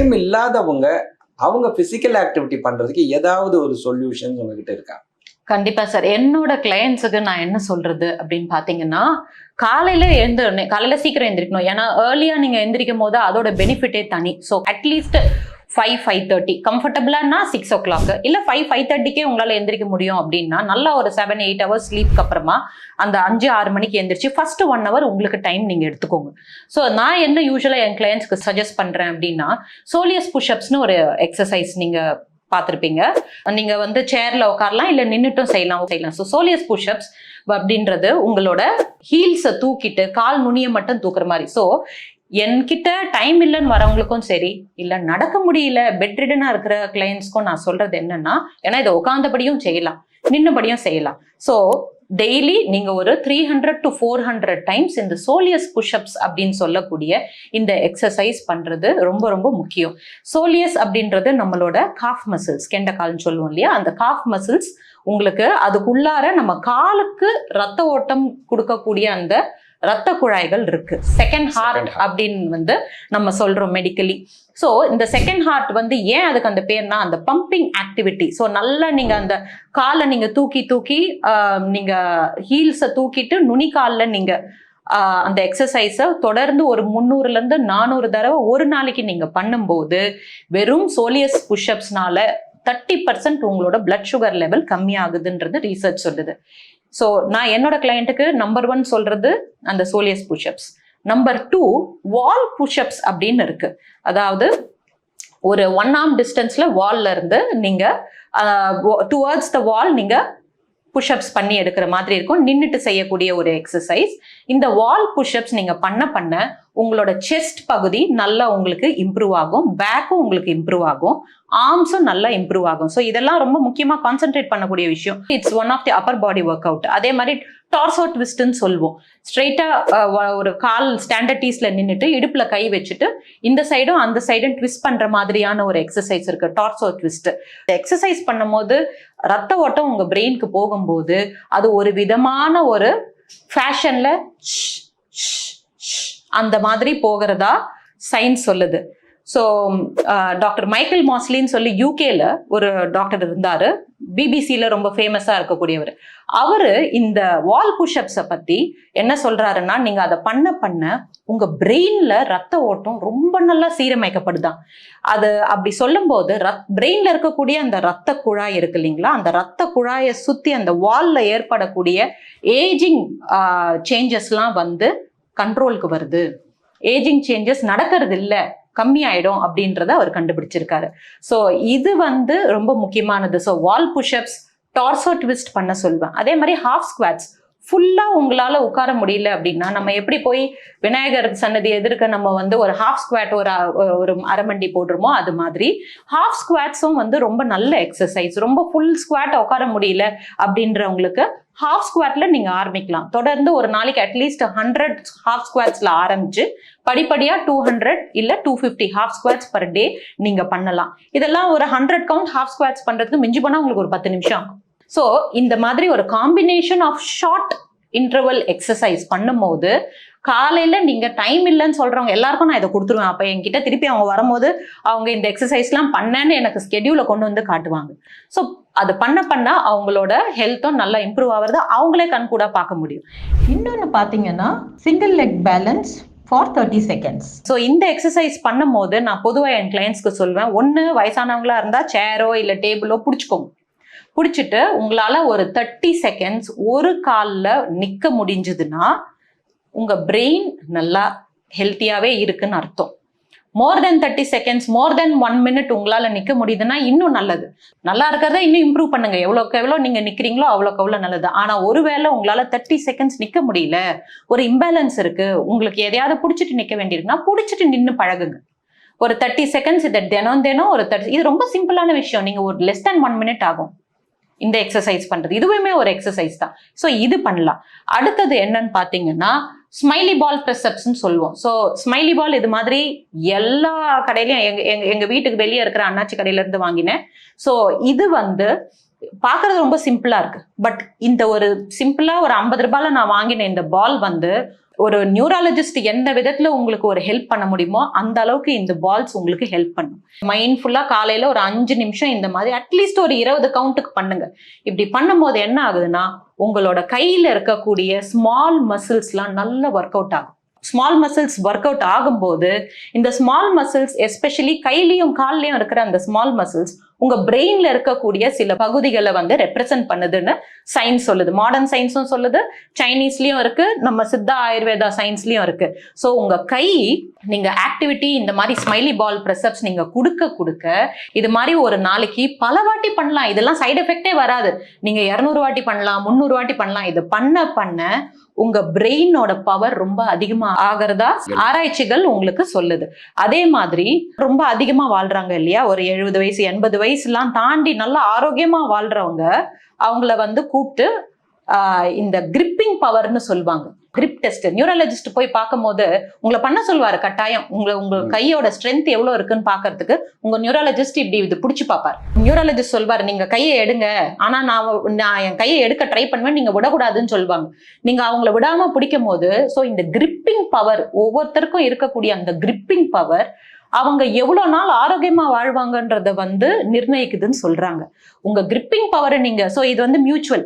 Time இல்லாதவங்க அவங்க physical activity பண்றதுக்கு ஏதாவது ஒரு சொல்யூஷன் உங்ககிட்ட இருக்கா? கண்டிப்பா சார். என்னோட கிளையன்ஸுக்கு நான் என்ன சொல்றது அப்படின்னு பாத்தீங்கன்னா, காலையில சீக்கிரம் எந்திரிக்கணும். ஏன்னா ஏர்லியா நீங்க எந்திரிக்கும் போது அதோட பெனிஃபிட்டே தனி. ஸோ அட்லீஸ்ட் 5:30 கம்ஃபர்டபுளானா 6 o'clock இல்ல 5:30க்கே உங்களால எந்திரிக்க முடியும் அப்படின்னா நல்ல ஒரு 7-8 hours ஸ்லீப்க்கு அப்புறமா அந்த 5-6 மணிக்கு எந்திரிச்சு ஃபர்ஸ்ட் 1 hour உங்களுக்கு டைம் நீங்க எடுத்துக்கோங்க. ஸோ நான் என்ன யூஸ்வலா என் கிளையன்ஸ்க்கு சஜஸ்ட் பண்றேன் அப்படின்னா, சோலியஸ் புஷ்அப்ஸ்னு ஒரு எக்ஸசைஸ் நீங்க பார்த்துருப்பீங்க. நீங்க வந்து சேர்ல உட்காரலாம் இல்ல நின்னுட்டும் செய்யலாம். ஸோ சோலியஸ் புஷ்அப்ஸ் அப்படின்றது உங்களோட ஹீல்ஸை தூக்கிட்டு கால் நுனியை மட்டும் தூக்குற மாதிரி. ஸோ என்கிட்ட டைம் இல்லைன்னு வரவங்களுக்கும் சரி, இல்ல நடக்க முடியல பெட் ரிடனா இருக்கிற கிளையன்ஸ்க்கும் நான் சொல்றது என்னன்னா, ஏன்னா இதை உட்கார்ந்தபடியும் செய்யலாம், நின்னபடியும் செய்யலாம். ஸோ டெய்லி நீங்க ஒரு 300 to 400 டைம்ஸ் இந்த சோலியஸ் புஷ்அப்ஸ் அப்படின்னு சொல்லக்கூடிய இந்த எக்ஸசைஸ் பண்றது ரொம்ப ரொம்ப முக்கியம். சோலியஸ் அப்படின்றது நம்மளோட காஃப் மசில்ஸ், கெண்டக்கால்னு சொல்லுவோம் இல்லையா, அந்த காஃப் மசில்ஸ் உங்களுக்கு அதுக்குள்ளார நம்ம காலுக்கு ரத்த ஓட்டம் கொடுக்கக்கூடிய அந்த ரத்த குழாய்கள் இருக்கு. செகண்ட் ஹார்ட் அப்படின்னு வந்து நம்ம சொல்றோம் மெடிக்கலி. ஸோ இந்த செகண்ட் ஹார்ட் வந்து ஏன் அதுக்கு அந்த பேர்னா, அந்த பம்பிங் ஆக்டிவிட்டி. ஸோ நல்லா நீங்க அந்த காலை நீங்க தூக்கி நீங்க ஹீல்ஸை தூக்கிட்டு நுனிக்காலில் நீங்க அந்த எக்ஸசைஸை தொடர்ந்து ஒரு 300-400 தடவை ஒரு நாளைக்கு நீங்க பண்ணும்போது வெறும் சோலியஸ் புஷ்அப்ஸ்னால 30% உங்களோட பிளட் சுகர் லெவல் கம்மியாகுதுன்றது ரீசர்ச் சொல்லுது. ஸோ நான் என்னோட கிளையண்ட்டுக்கு நம்பர் 1 சொல்றது அந்த சோலியஸ் புஷ்அப்ஸ். நம்பர் 2 வால் புஷ்அப்ஸ் அப்படின்னு இருக்கு. அதாவது ஒரு 1 arm டிஸ்டன்ஸ்ல வால்ல இருந்து நீங்க டுவர்ட்ஸ் த வால் நீங்க புஷ்அப்ஸ் பண்ணி எடுக்கிற மாதிரி இருக்கும். நின்றுட்டு செய்யக்கூடிய ஒரு எக்ஸசைஸ். இந்த வால் புஷ்அப்ஸ் நீங்க பண்ண உங்களோட செஸ்ட் பகுதி நல்லா உங்களுக்கு இம்ப்ரூவ் ஆகும், பேக்கும் உங்களுக்கு இம்ப்ரூவ் ஆகும், ஆர்ம்ஸும் நல்லா இம்ப்ரூவ் ஆகும். ஸோ இதெல்லாம் ரொம்ப முக்கியமா கான்சென்ட்ரேட் பண்ணக்கூடிய விஷயம். It's one of the upper body workout. அதே மாதிரி டார்சோ ட்விஸ்ட்னு சொல்லுவோம். ஸ்ட்ரெயிட்டா ஒரு கால் ஸ்டாண்டர்டீஸ்ல நின்றுட்டு இடுப்புல கை வச்சுட்டு இந்த சைடும் அந்த சைடும் ட்விஸ்ட் பண்ற மாதிரியான ஒரு எக்ஸசைஸ் இருக்கு, டார்சோ ட்விஸ்ட். எக்ஸசைஸ் பண்ணும்போது ரத்த ஓட்டம் உங்க பிரெயினுக்கு போகும்போது அது ஒரு விதமான ஒரு ஃபேஷன்ல அந்த மாதிரி போகிறதா சயின்ஸ் சொல்லுது. ஸோ டாக்டர் மைக்கேல் மாஸ்லின்னு சொல்லி யூகேல ஒரு டாக்டர் இருந்தாரு, பிபிசியில ரொம்ப ஃபேமஸா இருக்கக்கூடியவர். அவரு இந்த வால் புஷ்அப்ஸை பத்தி என்ன சொல்றாருன்னா, நீங்க அதை பண்ண உங்க பிரெயின்ல ரத்த ஓட்டம் ரொம்ப நல்லா சீரமைக்கப்படுதான். அது அப்படி சொல்லும் போது பிரெயின்ல இருக்கக்கூடிய அந்த ரத்த குழாய் இருக்கு இல்லைங்களா, அந்த ரத்த குழாயை சுத்தி அந்த வால்ல ஏற்படக்கூடிய ஏஜிங் சேஞ்சஸ்லாம் வந்து கண்ட்ரோலுக்கு வருது. ஏஜிங் சேஞ்சஸ் நடக்கிறது இல்லை, கம்மியாயிடும் அப்படின்றத அவர் கண்டுபிடிச்சிருக்காரு. ஸோ இது வந்து ரொம்ப முக்கியமானது. ஸோ வால் புஷ்அப்ஸ், டார்சோ ட்விஸ்ட் பண்ண சொல்வேன். அதே மாதிரி ஹாஃப் ஸ்குவாட்ஸ். ஃபுல்லா உங்களால உட்கார முடியல அப்படின்னா நம்ம எப்படி போய் விநாயகர் சன்னதி எதிர்க்க நம்ம வந்து ஒரு ஹாஃப் ஸ்குவாட் ஒரு அரைமண்டி போடுறோமோ அது மாதிரி ஹாஃப் ஸ்குவாட்ஸும் வந்து ரொம்ப நல்ல எக்ஸசைஸ். ரொம்ப ஃபுல் ஸ்குவாட் உட்கார முடியல அப்படின்றவங்களுக்கு ஹாஃப் ஸ்குவாட்ல நீங்க ஆரம்பிக்கலாம். தொடர்ந்து ஒரு நாளைக்கு அட்லீஸ்ட் 100 ஹாஃப் ஸ்குவாட்ஸ்ல ஆரம்பிச்சு படிப்படியா 200 இல்ல 250 ஹாஃப் ஸ்குவாட்ஸ் பர் டே நீங்க பண்ணலாம். இதெல்லாம் ஒரு 100 கவுண்ட் ஹாஃப் ஸ்குவாட்ஸ் பண்றதுக்கு மிஞ்சி போனா உங்களுக்கு ஒரு 10 நிமிஷம் ஆகும். ஸோ இந்த மாதிரி ஒரு combination of short interval exercise பண்ணும்போது காலையில நீங்க டைம் இல்லைன்னு சொல்றவங்க எல்லாருக்கும் நான் இதை கொடுத்துருவேன். அப்ப என்கிட்ட திருப்பி அவங்க வரும்போது அவங்க இந்த எக்ஸசைஸ்லாம் பண்ணேன்னு எனக்கு ஸ்கெடியூலை கொண்டு வந்து காட்டுவாங்க. ஸோ அது பண்ண அவங்களோட ஹெல்த்தும் நல்லா இம்ப்ரூவ் ஆகுறது அவங்களே கண்கூடா பார்க்க முடியும். இன்னொன்று பார்த்தீங்கன்னா single leg balance for 30 seconds. So இந்த எக்ஸசைஸ் பண்ணும் போது நான் பொதுவாக என் கிளைண்ட்ஸ்க்கு சொல்வேன், ஒன்று வயசானவங்களா இருந்தா சேரோ இல்லை டேபிளோ பிடிச்சிக்கோங்க. பிடிச்சிட்டு உங்களால ஒரு 30 seconds ஒரு காலில் நிற்க முடிஞ்சதுன்னா உங்க பிரெயின் நல்லா ஹெல்த்தியாவே இருக்குன்னு அர்த்தம். மோர் தென் 30 seconds, மோர் தென் 1 minute உங்களால நிக்க முடியுதுன்னா இன்னும் நல்லது. நல்லா இருக்கிறத இன்னும் இம்ப்ரூவ் பண்ணுங்க. எவ்வளோக்கு எவ்வளோ நீங்க நிக்கிறீங்களோ அவ்வளோக்கு எவ்வளோ நல்லது. ஆனா ஒருவேளை உங்களால 30 seconds நிக்க முடியல, ஒரு இம்பேலன்ஸ் இருக்கு, உங்களுக்கு எதையாவது பிடிச்சிட்டு நிக்க வேண்டியிருக்குன்னா பிடிச்சிட்டு நின்று பழகுங்க. ஒரு 30 seconds இதை தினம் ஒரு 30, இது ரொம்ப சிம்பிளான விஷயம். நீங்க ஒரு less than 1 minute ஆகும் இந்த எக்ஸசைஸ் பண்றது. இதுவுமே ஒரு எக்ஸசைஸ் தான். ஸோ இது பண்ணலாம். அடுத்தது என்னன்னு பாத்தீங்கன்னா ஸ்மைலி பால் ப்ரெஸ்அப்ஸ்ன்னு சொல்லுவோம். ஸோ ஸ்மைலி பால் இது மாதிரி எல்லா கடையிலையும் எங்க வீட்டுக்கு வெளியே இருக்கிற அண்ணாச்சி கடையில இருந்து வாங்கினேன். ஸோ இது வந்து பார்க்கறது ரொம்ப சிம்பிளா இருக்கு. பட் இந்த ஒரு சிம்பிளா ஒரு 50 ரூபாயில நான் வாங்கின இந்த பால் வந்து ஒரு நியூராலஜிஸ்ட் எந்த விதத்துல உங்களுக்கு ஒரு ஹெல்ப் பண்ண முடியுமோ அந்த அளவுக்கு இந்த பால்ஸ் உங்களுக்கு ஹெல்ப் பண்ணும். மைண்ட்ஃபுல்லா காலையில ஒரு 5 நிமிஷம் இந்த மாதிரி அட்லீஸ்ட் ஒரு 20 கவுண்ட்டுக்கு பண்ணுங்க. இப்படி பண்ணும்போது என்ன ஆகுதுன்னா உங்களோட கையில இருக்கக்கூடிய ஸ்மால் மசில்ஸ்லாம் நல்லா ஒர்க் அவுட் ஆகும். ஸ்மால் மசில்ஸ் ஒர்க் அவுட் ஆகும்போது இந்த ஸ்மால் மசில்ஸ் எஸ்பெஷலி கையிலையும் கால்லையும் இருக்கிற அந்த ஸ்மால் மசில்ஸ் உங்க பிரெயின்ல இருக்கக்கூடிய சில பகுதிகளை வந்து ரெப்ரசென்ட் பண்ணுதுன்னு சயின்ஸ் சொல்லுது. மாடர்ன் சயின்ஸும் சொல்லுது, சைனீஸ்லயும் இருக்கு, நம்ம சித்தா ஆயுர்வேதா சயின்ஸ்லயும் இருக்கு. ஸோ உங்க கை நீங்க ஆக்டிவிட்டி இந்த மாதிரி ஸ்மைலி பால் ப்ரெஸ்அப்ஸ் நீங்க கொடுக்க இது மாதிரி ஒரு நாளைக்கு பல வாட்டி பண்ணலாம். இதெல்லாம் சைடு எஃபெக்டே வராது. நீங்க 200 வாட்டி பண்ணலாம், 300 வாட்டி பண்ணலாம். இது பண்ண உங்க பிரெயினோட பவர் ரொம்ப அதிகமா ஆகிறதா ஆராய்ச்சிகள் உங்களுக்கு சொல்லுது. அதே மாதிரி ரொம்ப அதிகமா வாழ்றாங்க இல்லையா, ஒரு 70 வயசு 80 வயசுலாம் தாண்டி நல்லா ஆரோக்கியமா வாழ்றவங்க, அவங்கள வந்து கூப்பிட்டு இந்த கிரிப்பிங் பவர்னு சொல்லுவாங்க. கிரிப் டெஸ்ட் நியூரலஜிஸ்ட் போய் பார்க்கும் போது உங்களை பண்ண சொல்வாரு கட்டாயம். உங்க கையோட ஸ்ட்ரென்த் எவ்வளவு இருக்குன்னு பாக்குறதுக்கு உங்க நியூரலஜிஸ்ட் இப்படி இது பிடிச்சி பார்ப்பார். நியூரலஜிஸ்ட் சொல்வாரு நீங்க கையை எடுங்க, ஆனா நான் என் கையை எடுக்க ட்ரை பண்ணுவேன், நீங்க விடக்கூடாதுன்னு சொல்லுவாங்க. நீங்க அவங்கள விடாம பிடிக்கும் போது இந்த கிரிப்பிங் பவர் ஒவ்வொருத்தருக்கும் இருக்கக்கூடிய அந்த கிரிப்பிங் பவர் அவங்க எவ்வளவு நாள் ஆரோக்கியமா வாழ்வாங்கன்றத வந்து நிர்ணயிக்குதுன்னு சொல்றாங்க. உங்க கிரிப்பிங் பவரை நீங்க இது வந்து மியூச்சுவல்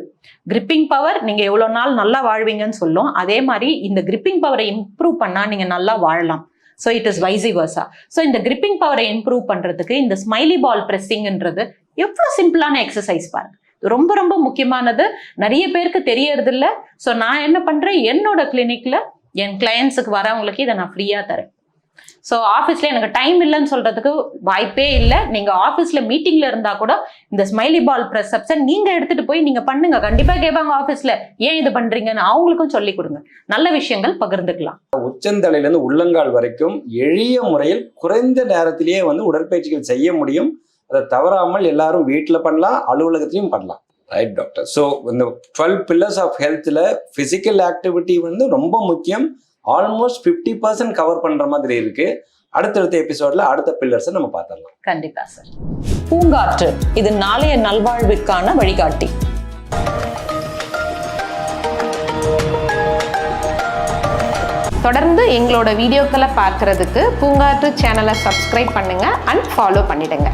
கிரிப்பிங் பவர், நீங்க எவ்வளவு நாள் நல்லா வாழ்வீங்கன்னு சொல்லும். அதே மாதிரி இந்த கிரிப்பிங் பவரை இம்ப்ரூவ் பண்ணா நீங்க நல்லா வாழலாம். So it is vice versa. So இந்த கிரிப்பிங் பவரை இம்ப்ரூவ் பண்றதுக்கு இந்த ஸ்மைலி பால் பிரஸ்ஸிங்ன்றது எவ்வளவு சிம்பிளான எக்ஸசைஸ் பாருங்க. ரொம்ப ரொம்ப முக்கியமானது, நிறைய பேருக்கு தெரியறது இல்லை. ஸோ நான் என்ன பண்றேன், என்னோட கிளினிக்ல என் கிளையன்ஸுக்கு வரவங்களுக்கு இதை நான் ஃப்ரீயா தரேன். ஸோ ஆஃபீஸ்ல எனக்கு டைம் இல்லைன்னு சொல்றதுக்கு வாய்ப்பே இல்லை. நீங்க ஆஃபீஸ்ல மீட்டிங்ல இருந்தா கூட இந்த ஸ்மைலி பால் ப்ரெஸ்அப்ஸை நீங்க எடுத்துட்டு போய் நீங்க பண்ணுங்க. கண்டிப்பா கேட்பாங்க ஆஃபீஸ்ல, ஏன் இது பண்றீங்கன்னு அவங்களுக்கும் சொல்லி கொடுங்க. நல்ல விஷயங்கள் பகிர்ந்துக்கலாம். உச்சந்தலையில இருந்து உள்ளங்கால் வரைக்கும் எளிய முறையில் குறைந்த நேரத்திலேயே வந்து உடற்பயிற்சிகள் செய்ய முடியும். அதை தவறாமல் எல்லாரும் வீட்டில் பண்ணலாம், அலுவலகத்திலையும் பண்ணலாம். Right doctor. ஸோ இந்த 12 pillars ஆஃப் ஹெல்த்ல பிசிக்கல் ஆக்டிவிட்டி வந்து ரொம்ப முக்கியம். ஆல்மோஸ்ட் 50% கவர் பண்ற மாதிரி இருக்கு. அடுத்தடுத்த எபிசோட்ல அடுத்த பில்லர்ஸை நம்ம பார்த்துடலாம். கண்டிப்பா சார். பூங்காற்று இது நாளைய நல்வாழ்விற்கான வழிகாட்டி. தொடர்ந்து எங்களோட வீடியோக்களை பார்க்கறதுக்கு பூங்காற்று சேனலை சப்ஸ்கிரைப் பண்ணுங்க அண்ட் ஃபாலோ பண்ணிடுங்க.